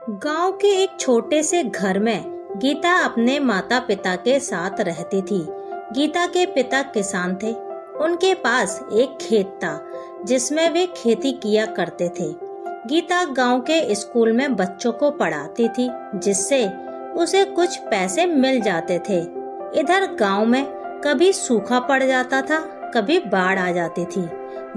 गांव के एक छोटे से घर में गीता अपने माता पिता के साथ रहती थी। गीता के पिता किसान थे। उनके पास एक खेत था जिसमें वे खेती किया करते थे। गीता गांव के स्कूल में बच्चों को पढ़ाती थी, जिससे उसे कुछ पैसे मिल जाते थे। इधर गांव में कभी सूखा पड़ जाता था, कभी बाढ़ आ जाती थी,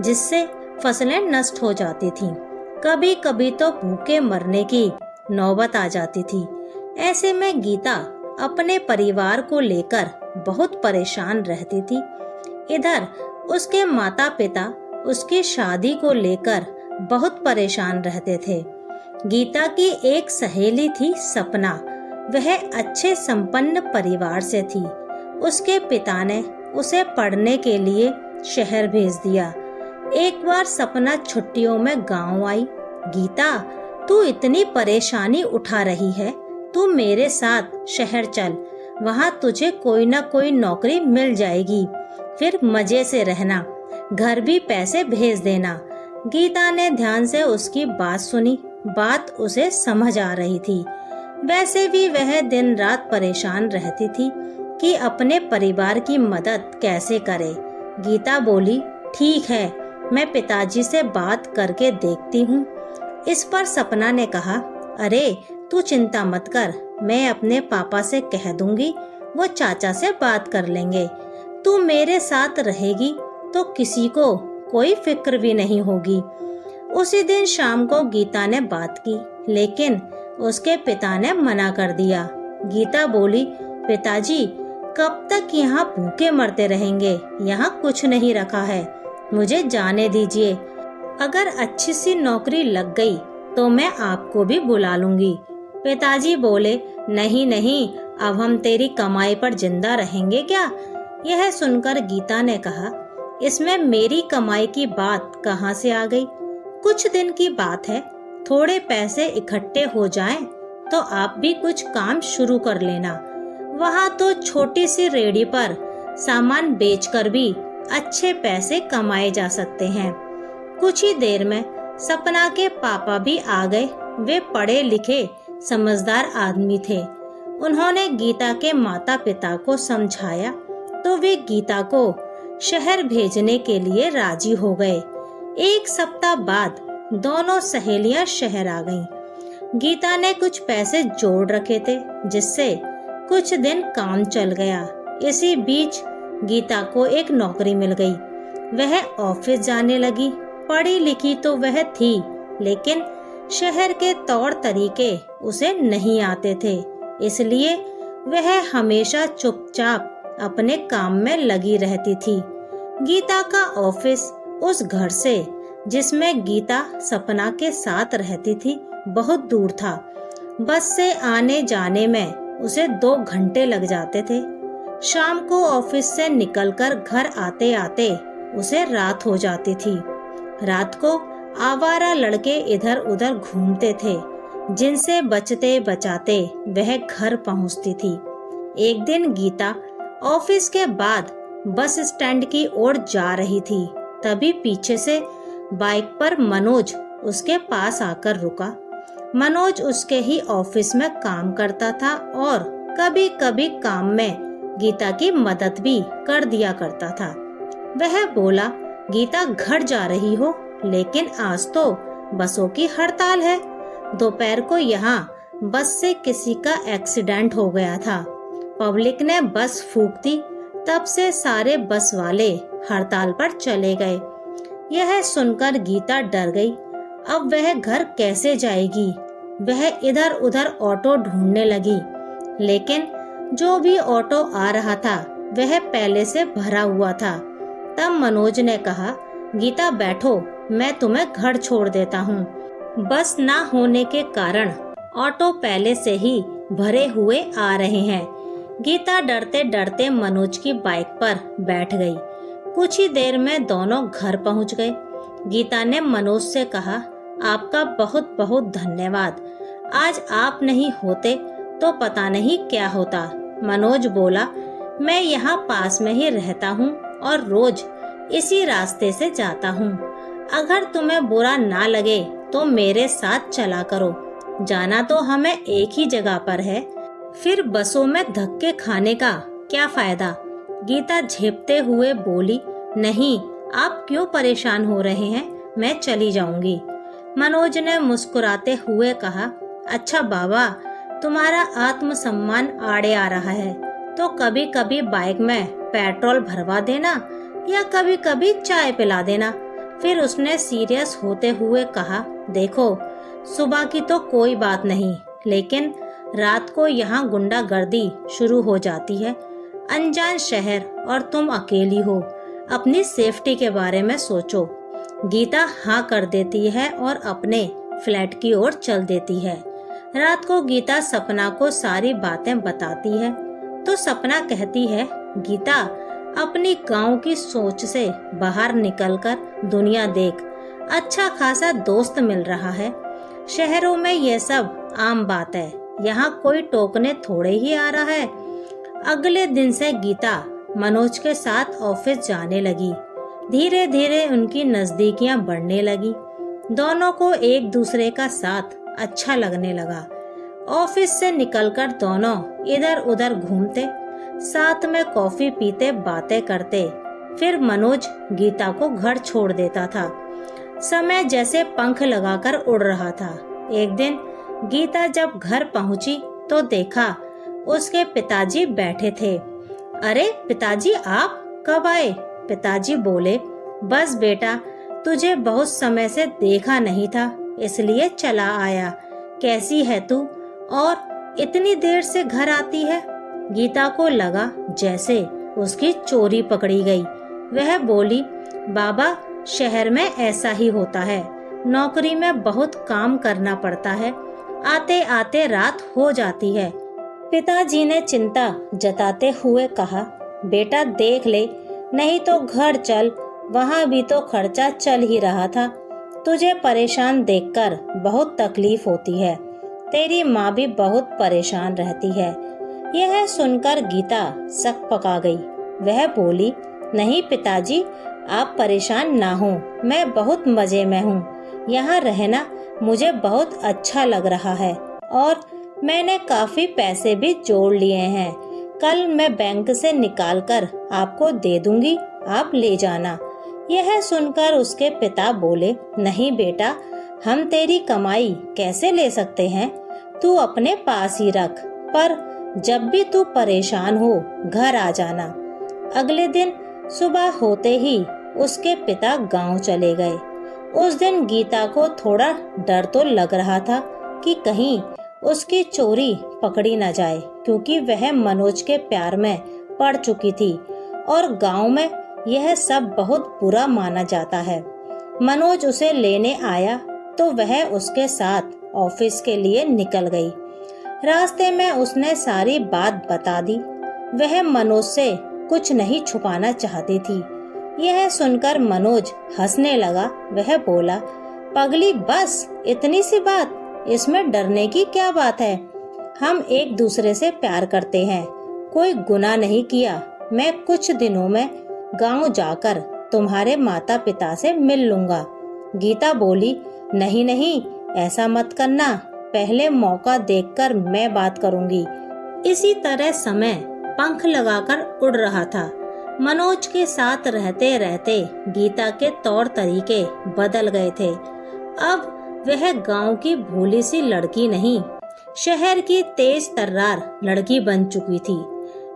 जिससे फसलें नष्ट हो जाती थीं। कभी कभी तो भूखे मरने की नौबत आ जाती थी। ऐसे में गीता अपने परिवार को लेकर बहुत परेशान रहती थी। इधर उसके माता पिता उसकी शादी को लेकर बहुत परेशान रहते थे। गीता की एक सहेली थी सपना। वह अच्छे संपन्न परिवार से थी। उसके पिता ने उसे पढ़ने के लिए शहर भेज दिया। एक बार सपना छुट्टियों में गांव आई। गीता, तू इतनी परेशानी उठा रही है, तू मेरे साथ शहर चल, वहाँ तुझे कोई ना कोई नौकरी मिल जाएगी, फिर मजे से रहना, घर भी पैसे भेज देना। गीता ने ध्यान से उसकी बात सुनी। बात उसे समझ आ रही थी। वैसे भी वह दिन रात परेशान रहती थी कि अपने परिवार की मदद कैसे करे। गीता बोली, ठीक है, मैं पिताजी से बात करके देखती हूँ। इस पर सपना ने कहा, अरे तू चिंता मत कर, मैं अपने पापा से कह दूंगी, वो चाचा से बात कर लेंगे। तू मेरे साथ रहेगी तो किसी को कोई फिक्र भी नहीं होगी। उसी दिन शाम को गीता ने बात की, लेकिन उसके पिता ने मना कर दिया। गीता बोली, पिताजी, कब तक यहाँ भूखे मरते रहेंगे? यहाँ कुछ नहीं रखा है, मुझे जाने दीजिए। अगर अच्छी सी नौकरी लग गई तो मैं आपको भी बुला लूंगी। पिताजी बोले, नहीं नहीं, अब हम तेरी कमाई पर जिंदा रहेंगे क्या? यह सुनकर गीता ने कहा, इसमें मेरी कमाई की बात कहाँ से आ गई? कुछ दिन की बात है, थोड़े पैसे इकट्ठे हो जाएं तो आप भी कुछ काम शुरू कर लेना। वहाँ तो छोटी सी रेहड़ी पर सामान बेचकर भी अच्छे पैसे कमाए जा सकते हैं। कुछ ही देर में सपना के पापा भी आ गए। वे पढ़े लिखे समझदार आदमी थे। उन्होंने गीता के माता पिता को समझाया तो वे गीता को शहर भेजने के लिए राजी हो गए। एक सप्ताह बाद दोनों सहेलियां शहर आ गईं। गीता ने कुछ पैसे जोड़ रखे थे, जिससे कुछ दिन काम चल गया। इसी बीच गीता को एक नौकरी मिल गई। वह ऑफिस जाने लगी। पढ़ी लिखी तो वह थी, लेकिन शहर के तौर तरीके उसे नहीं आते थे, इसलिए वह हमेशा चुपचाप अपने काम में लगी रहती थी। गीता का ऑफिस उस घर से, जिसमें गीता सपना के साथ रहती थी, बहुत दूर था। बस से आने जाने में उसे 2 घंटे लग जाते थे। शाम को ऑफिस से निकलकर घर आते आते उसे रात हो जाती थी। रात को आवारा लड़के इधर उधर घूमते थे, जिनसे बचते बचाते वह घर पहुंचती थी। एक दिन गीता ऑफिस के बाद बस स्टैंड की ओर जा रही थी। तभी पीछे से बाइक पर मनोज उसके पास आकर रुका। मनोज उसके ही ऑफिस में काम करता था और कभी कभी काम में गीता की मदद भी कर दिया करता था। वह बोला, गीता, घर जा रही हो, लेकिन आज तो बसों की हड़ताल है। दोपहर को यहाँ बस से किसी का एक्सीडेंट हो गया था। पब्लिक ने बस फूंक दी, तब से सारे बस वाले हड़ताल पर चले गए। यह सुनकर गीता डर गई। अब वह घर कैसे जाएगी? वह इधर उधर ऑटो ढूंढने लगी, लेकिन जो भी ऑटो आ रहा था वह पहले से भरा हुआ था। तब मनोज ने कहा, गीता बैठो, मैं तुम्हें घर छोड़ देता हूँ। बस ना होने के कारण ऑटो पहले से ही भरे हुए आ रहे हैं। गीता डरते डरते मनोज की बाइक पर बैठ गई। कुछ ही देर में दोनों घर पहुँच गए। गीता ने मनोज से कहा, आपका बहुत बहुत धन्यवाद। आज आप नहीं होते तो पता नहीं क्या होता। मनोज बोला, मैं यहाँ पास में ही रहता हूँ और रोज इसी रास्ते से जाता हूँ। अगर तुम्हें बुरा ना लगे तो मेरे साथ चला करो। जाना तो हमें एक ही जगह पर है, फिर बसों में धक्के खाने का क्या फायदा। गीता झेपते हुए बोली, नहीं, आप क्यों परेशान हो रहे हैं, मैं चली जाऊंगी। मनोज ने मुस्कुराते हुए कहा, अच्छा बाबा, तुम्हारा आत्मसम्मान आड़े आ रहा है तो कभी कभी बाइक में पेट्रोल भरवा देना या कभी कभी चाय पिला देना। फिर उसने सीरियस होते हुए कहा, देखो, सुबह की तो कोई बात नहीं, लेकिन रात को यहाँ गुंडागर्दी शुरू हो जाती है। अनजान शहर और तुम अकेली हो, अपनी सेफ्टी के बारे में सोचो। गीता हाँ कर देती है और अपने फ्लैट की ओर चल देती है। रात को गीता सपना को सारी बातें बताती है तो सपना कहती है, गीता, अपनी गांव की सोच से बाहर निकलकर दुनिया देख, अच्छा खासा दोस्त मिल रहा है। शहरों में ये सब आम बात है, यहाँ कोई टोकने थोड़े ही आ रहा है। अगले दिन से गीता मनोज के साथ ऑफिस जाने लगी। धीरे धीरे उनकी नजदीकियां बढ़ने लगी। दोनों को एक दूसरे का साथ अच्छा लगने लगा। ऑफिस से निकलकर दोनों इधर उधर घूमते, साथ में कॉफी पीते, बातें करते। फिर मनोज गीता को घर छोड़ देता था। समय जैसे पंख लगाकर उड़ रहा था। एक दिन गीता जब घर पहुंची तो देखा उसके पिताजी बैठे थे। अरे पिताजी, आप कब आए? पिताजी बोले, बस बेटा, तुझे बहुत समय से देखा नहीं था इसलिए चला आया। कैसी है तू और इतनी देर से घर आती है? गीता को लगा जैसे उसकी चोरी पकड़ी गई। वह बोली, बाबा, शहर में ऐसा ही होता है, नौकरी में बहुत काम करना पड़ता है, आते आते रात हो जाती है। पिताजी ने चिंता जताते हुए कहा, बेटा देख ले, नहीं तो घर चल, वहाँ भी तो खर्चा चल ही रहा था। तुझे परेशान देखकर बहुत तकलीफ होती है, तेरी माँ भी बहुत परेशान रहती है। यह सुनकर गीता सक पका गई। वह बोली, नहीं पिताजी, आप परेशान ना हो, मैं बहुत मजे में हूँ। यहाँ रहना मुझे बहुत अच्छा लग रहा है और मैंने काफी पैसे भी जोड़ लिए हैं। कल मैं बैंक से निकालकर आपको दे दूंगी, आप ले जाना। यह सुनकर उसके पिता बोले, नहीं बेटा, हम तेरी कमाई कैसे ले सकते हैं, तू अपने पास ही रख, पर जब भी तू परेशान हो घर आ जाना। अगले दिन सुबह होते ही उसके पिता गांव चले गए। उस दिन गीता को थोड़ा डर तो लग रहा था कि कहीं उसकी चोरी पकड़ी न जाए, क्योंकि वह मनोज के प्यार में पड़ चुकी थी और गांव में यह सब बहुत बुरा माना जाता है। मनोज उसे लेने आया तो वह उसके साथ ऑफिस के लिए निकल गई। रास्ते में उसने सारी बात बता दी। वह मनोज से कुछ नहीं छुपाना चाहती थी। यह सुनकर मनोज हंसने लगा। वह बोला, पगली, बस इतनी सी बात, इसमें डरने की क्या बात है? हम एक दूसरे से प्यार करते हैं, कोई गुनाह नहीं किया। मैं कुछ दिनों में गांव जाकर तुम्हारे माता पिता से मिल लूंगा। गीता बोली, नहीं नहीं, ऐसा मत करना, पहले मौका देखकर मैं बात करूंगी। इसी तरह समय पंख लगाकर उड़ रहा था। मनोज के साथ रहते रहते गीता के तौर तरीके बदल गए थे। अब वह गांव की भोली सी लड़की नहीं, शहर की तेज तर्रार लड़की बन चुकी थी।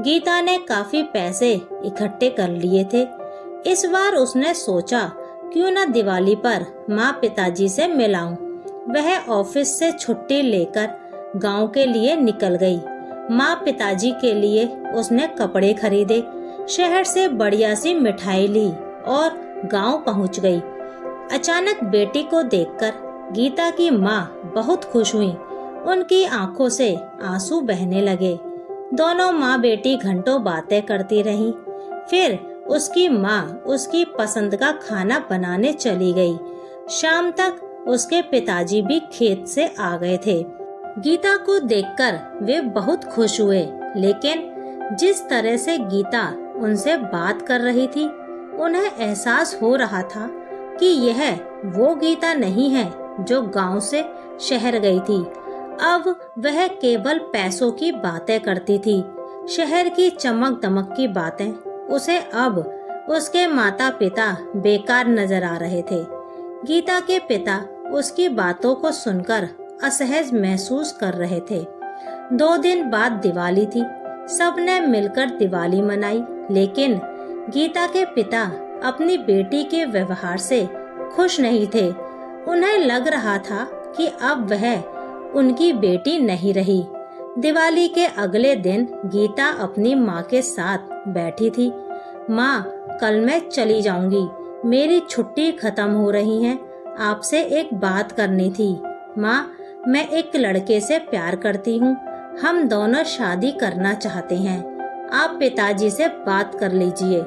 गीता ने काफी पैसे इकट्ठे कर लिए थे। इस बार उसने सोचा, क्यों न दिवाली पर माँ पिताजी से मिलाऊं। वह ऑफिस से छुट्टी लेकर गांव के लिए निकल गई। माँ पिताजी के लिए उसने कपड़े खरीदे, शहर से बढ़िया सी मिठाई ली और गांव पहुंच गई। अचानक बेटी को देखकर गीता की माँ बहुत खुश हुई। उनकी आंखों से आंसू बहने लगे। दोनों माँ बेटी घंटों बातें करती रहीं। फिर उसकी माँ उसकी पसंद का खाना बनाने चली गई। शाम तक उसके पिताजी भी खेत से आ गए थे। गीता को देखकर वे बहुत खुश हुए, लेकिन जिस तरह से गीता उनसे बात कर रही थी, उन्हें एहसास हो रहा था कि यह वो गीता नहीं है जो गांव से शहर गई थी। अब वह केवल पैसों की बातें करती थी। शहर की चमक दमक की बातें उसे अब उसके माता पिता बेकार नजर आ रहे थे। गीता के पिता उसकी बातों को सुनकर असहज महसूस कर रहे थे। 2 दिन बाद दिवाली थी। सबने मिलकर दिवाली मनाई, लेकिन गीता के पिता अपनी बेटी के व्यवहार से खुश नहीं थे। उन्हें लग रहा था कि अब वह उनकी बेटी नहीं रही। दिवाली के अगले दिन गीता अपनी माँ के साथ बैठी थी। माँ, कल मैं चली जाऊंगी, मेरी छुट्टी खत्म हो रही है, आपसे एक बात करनी थी। माँ, मैं एक लड़के से प्यार करती हूँ, हम दोनों शादी करना चाहते हैं, आप पिताजी से बात कर लीजिए।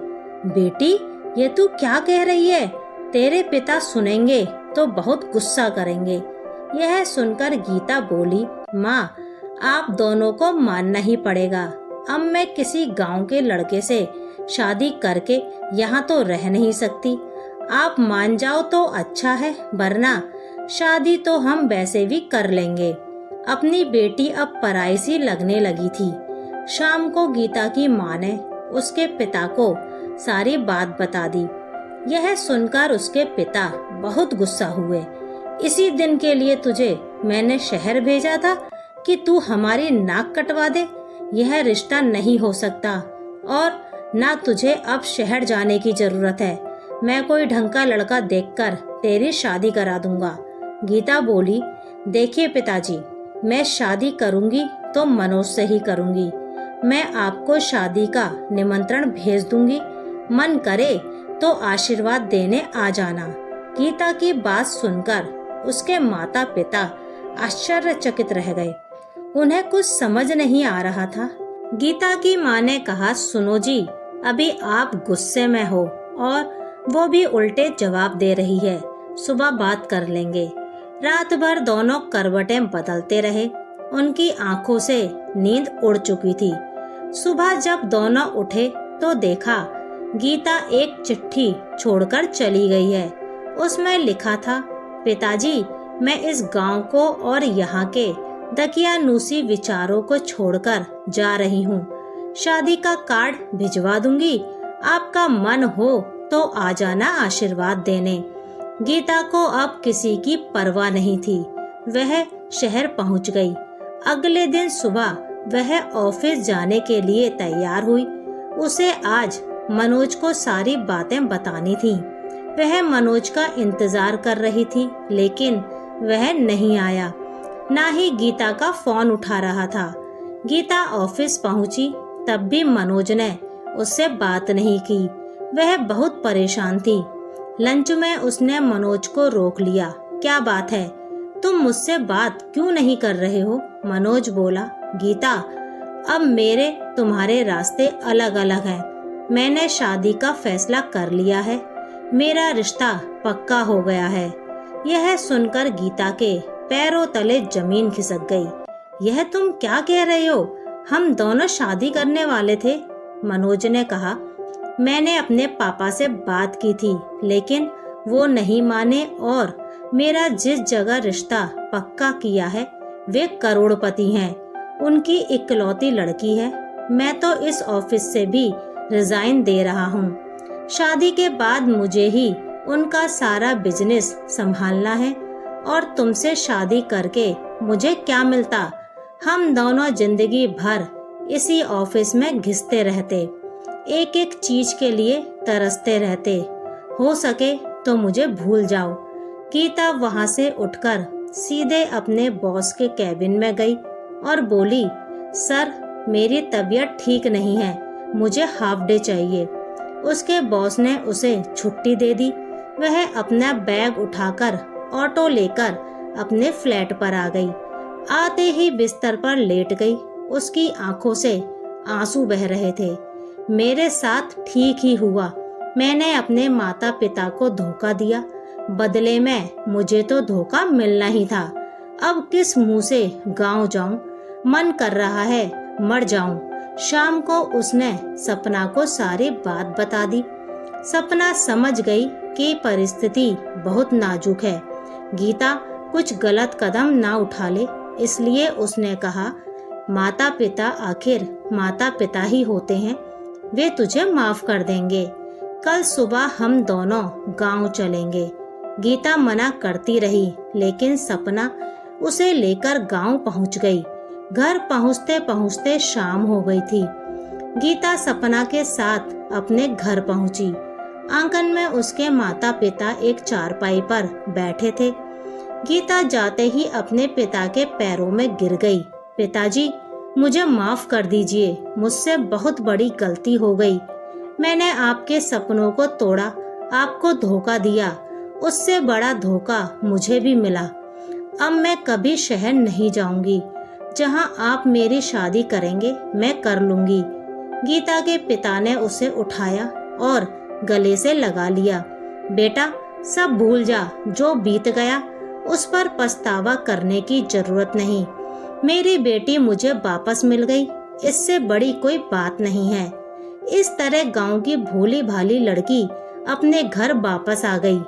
बेटी, ये तू क्या कह रही है? तेरे पिता सुनेंगे तो बहुत गुस्सा करेंगे। यह सुनकर गीता बोली, माँ, आप दोनों को मानना ही पड़ेगा। अब मैं किसी गांव के लड़के से शादी करके यहाँ तो रह नहीं सकती। आप मान जाओ तो अच्छा है, वरना शादी तो हम वैसे भी कर लेंगे। अपनी बेटी अब पराई सी लगने लगी थी। शाम को गीता की माँ ने उसके पिता को सारी बात बता दी। यह सुनकर उसके पिता बहुत गुस्सा हुए। इसी दिन के लिए तुझे मैंने शहर भेजा था कि तू हमारी नाक कटवा दे। यह रिश्ता नहीं हो सकता और ना तुझे अब शहर जाने की जरूरत है। मैं कोई ढंग का लड़का देखकर तेरी शादी करा दूंगा। गीता बोली, देखिए पिताजी, मैं शादी करूंगी तो मनोज से ही करूंगी। मैं आपको शादी का निमंत्रण भेज दूंगी, मन करे तो आशीर्वाद देने आ जाना। गीता की बात सुनकर उसके माता पिता आश्चर्यचकित रह गए। उन्हें कुछ समझ नहीं आ रहा था। गीता की माँ ने कहा, सुनो जी, अभी आप गुस्से में हो और वो भी उल्टे जवाब दे रही है, सुबह बात कर लेंगे। रात भर दोनों करवटें बदलते रहे। उनकी आंखों से नींद उड़ चुकी थी। सुबह जब दोनों उठे तो देखा गीता एक चिट्ठी छोड़कर चली गई है। उसमें लिखा था, पिताजी, मैं इस गांव को और यहाँ के दकियानूसी विचारों को छोड़कर जा रही हूँ। शादी का कार्ड भिजवा दूंगी, आपका मन हो तो आ जाना आशीर्वाद देने। गीता को अब किसी की परवाह नहीं थी। वह शहर पहुँच गई। अगले दिन सुबह वह ऑफिस जाने के लिए तैयार हुई। उसे आज मनोज को सारी बातें बतानी थी। वह मनोज का इंतजार कर रही थी, लेकिन वह नहीं आया। ना ही गीता का फोन उठा रहा था। गीता ऑफिस पहुंची, तब भी मनोज ने उससे बात नहीं की। वह बहुत परेशान थी। लंच में उसने मनोज को रोक लिया। क्या बात है, तुम मुझसे बात क्यों नहीं कर रहे हो? मनोज बोला, गीता, अब मेरे तुम्हारे रास्ते अलग अलग हैं। मैंने शादी का फैसला कर लिया है, मेरा रिश्ता पक्का हो गया है। यह सुनकर गीता के पैरों तले जमीन खिसक गई। यह तुम क्या कह रहे हो? हम दोनों शादी करने वाले थे। मनोज ने कहा, मैंने अपने पापा से बात की थी, लेकिन वो नहीं माने और मेरा जिस जगह रिश्ता पक्का किया है वे करोड़पति हैं। उनकी इकलौती लड़की है। मैं तो इस ऑफिस से भी रिजाइन दे रहा हूँ। शादी के बाद मुझे ही उनका सारा बिजनेस संभालना है और तुमसे शादी करके मुझे क्या मिलता? हम दोनों जिंदगी भर इसी ऑफिस में घिसते रहते, एक एक चीज के लिए तरसते रहते। हो सके तो मुझे भूल जाओ। गीता वहाँ से उठकर सीधे अपने बॉस के कैबिन में गई और बोली, सर, मेरी तबीयत ठीक नहीं है, मुझे हाफ डे चाहिए। उसके बॉस ने उसे छुट्टी दे दी। वह अपना बैग उठाकर ऑटो लेकर अपने फ्लैट पर आ गई। आते ही बिस्तर पर लेट गई। उसकी आंखों से आंसू बह रहे थे। मेरे साथ ठीक ही हुआ। मैंने अपने माता पिता को धोखा दिया, बदले में मुझे तो धोखा मिलना ही था। अब किस मुंह से गांव जाऊं? मन कर रहा है मर जाऊं। शाम को उसने सपना को सारी बात बता दी। सपना समझ गई कि परिस्थिति बहुत नाजुक है। गीता कुछ गलत कदम ना उठा ले, इसलिए उसने कहा, माता पिता आखिर माता पिता ही होते हैं, वे तुझे माफ कर देंगे। कल सुबह हम दोनों गांव चलेंगे। गीता मना करती रही, लेकिन सपना उसे लेकर गांव पहुंच गई। घर पहुंचते पहुंचते शाम हो गई थी। गीता सपना के साथ अपने घर पहुंची। आंगन में उसके माता पिता एक चारपाई पर बैठे थे। गीता जाते ही अपने पिता के पैरों में गिर गई। पिताजी, मुझे माफ कर दीजिए, मुझसे बहुत बड़ी गलती हो गई। मैंने आपके सपनों को तोड़ा, आपको धोखा दिया। उससे बड़ा धोखा मुझे भी मिला। अब मैं कभी शहर नहीं जाऊंगी। जहां आप मेरी शादी करेंगे मैं कर लूंगी। गीता के पिता ने उसे उठाया और गले से लगा लिया। बेटा, सब भूल जा, जो बीत गया उस पर पछतावा करने की जरूरत नहीं। मेरी बेटी मुझे वापस मिल गई, इससे बड़ी कोई बात नहीं है। इस तरह गांव की भोली भाली लड़की अपने घर वापस आ गई।